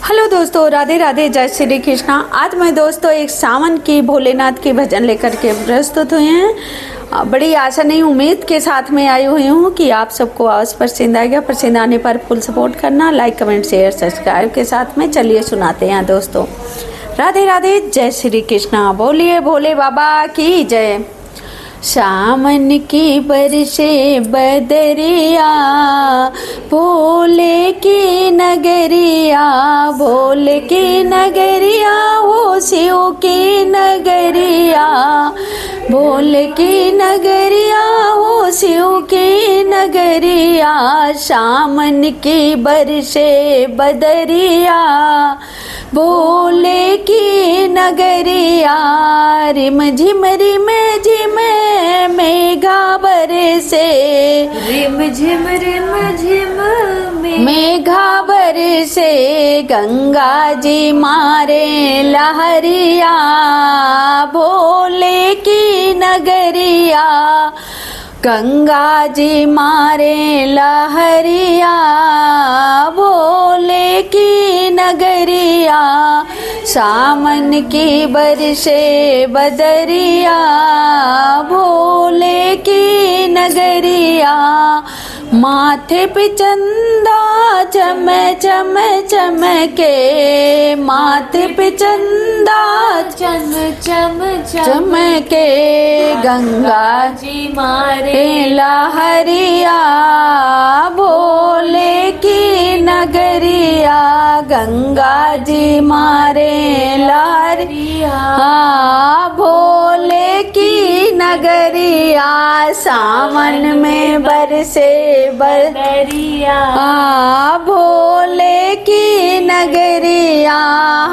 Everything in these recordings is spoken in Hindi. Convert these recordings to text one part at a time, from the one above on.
हेलो दोस्तों, राधे राधे, जय श्री कृष्णा। आज मैं दोस्तों एक सावन की भोलेनाथ की भजन लेकर के प्रस्तुत हुए हैं। बड़ी आशा नहीं उम्मीद के साथ में आई हुई हूँ कि आप सबको अवश्य पसंद आएगा। पसंद आने पर फुल सपोर्ट करना, लाइक कमेंट शेयर सब्सक्राइब के साथ में। चलिए सुनाते हैं दोस्तों। राधे राधे, जय श्री कृष्णा। बोलिए भोले बाबा की जय। सावन की बरसे बदरिया, भोले की नगरिया, भोले की नगरिया, वो शिव की नगरिया, भोले की नगरिया, वो शिव की नगरिया। सावन की बरसे बदरिया, भोले की नगरिया, रिम झिम मेघा बरसे, रिम झिम मेघा बरसे, गंगा जी मारे लहरिया, भोले की नगरिया, गंगा जी मारे लहरिया, भोले की नगरिया। सावन की बरसे बदरिया, भोले की नगरिया। माथे पे चंदा चम चम चमके, माथे पे चंदा चम चम चमके, गंगा जी मारे लहरिया, भोले की नगरिया, गंगा जी मारे लहरिया, भोले की नगरिया। सावन में बरसे बदरिया, भोले की नगरिया।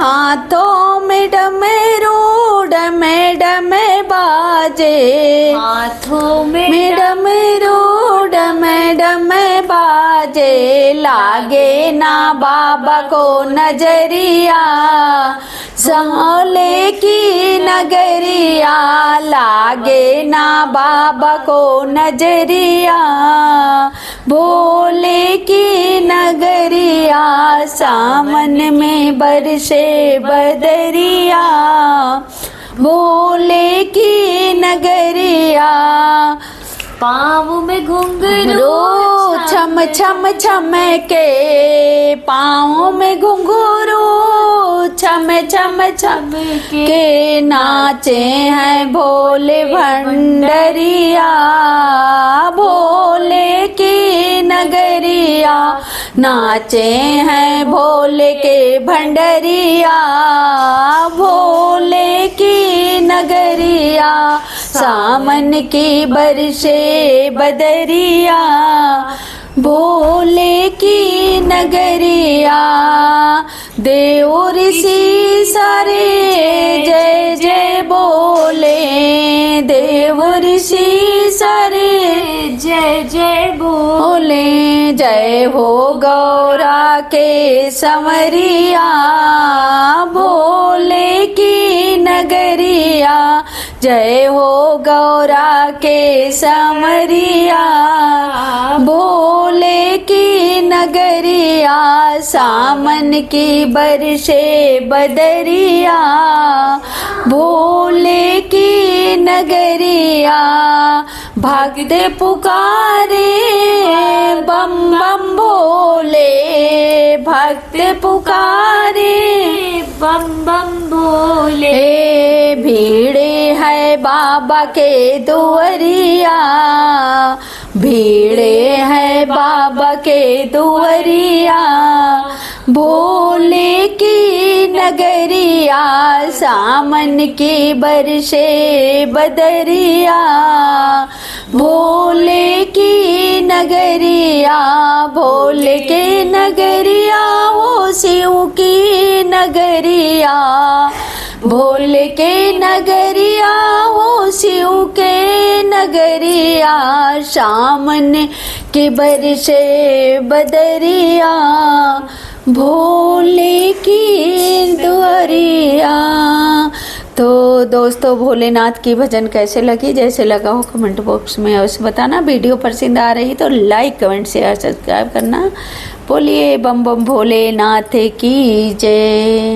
हाथों में डमरू डमे डमे बाजे, हाथों में डमरू डमे डमे बाजे, लागे ना बाबा को नजरिया, भोले की नगरिया, लागे ना बाबा को नजरिया, भोले की नगरिया। सावन में बरसे बदरिया, भोले की नगरिया। पाँव में घुंघरू छम छम छम के, पाँव में घुंघरू छम छम छम के, नाचे हैं भोले भंडरिया, भोले की नगरिया, नाचे हैं भोले के भंडरिया, भोले की नगरिया। सावन की बरसे बदरिया, भोले की नगरिया। देव ऋषि सारे जय जय बोले, देव ऋषि सारे जय जय बोले, जय हो गौरा के संवरिया, भोले की नगरिया, जय हो गौरा के संवरिया, भोले की नगरिया। सावन की बरसे बदरिया, भोले की नगरिया। भक्त पुकारे बम बम भोले, भक्त पुकारे बम बम भोले, भीड़े है बाबा के दुआरिया, भीड़े है बाबा के दुआरिया, भोले की नगरिया। सावन की बरसे बदरिया, भोले की नगरिया, भोले के नगरिया, वो शिव की नगरिया, भोले के नगरिया, वो शिव के नगरिया। सावन के बरसे बदरिया, भोले की दुआरिया। तो दोस्तों, भोलेनाथ की भजन कैसे लगी, जैसे लगा हो कमेंट बॉक्स में अवश्य बताना। वीडियो पसंद आ रही तो लाइक कमेंट शेयर सब्सक्राइब करना। बोलिए बम बम भोलेनाथ की जय।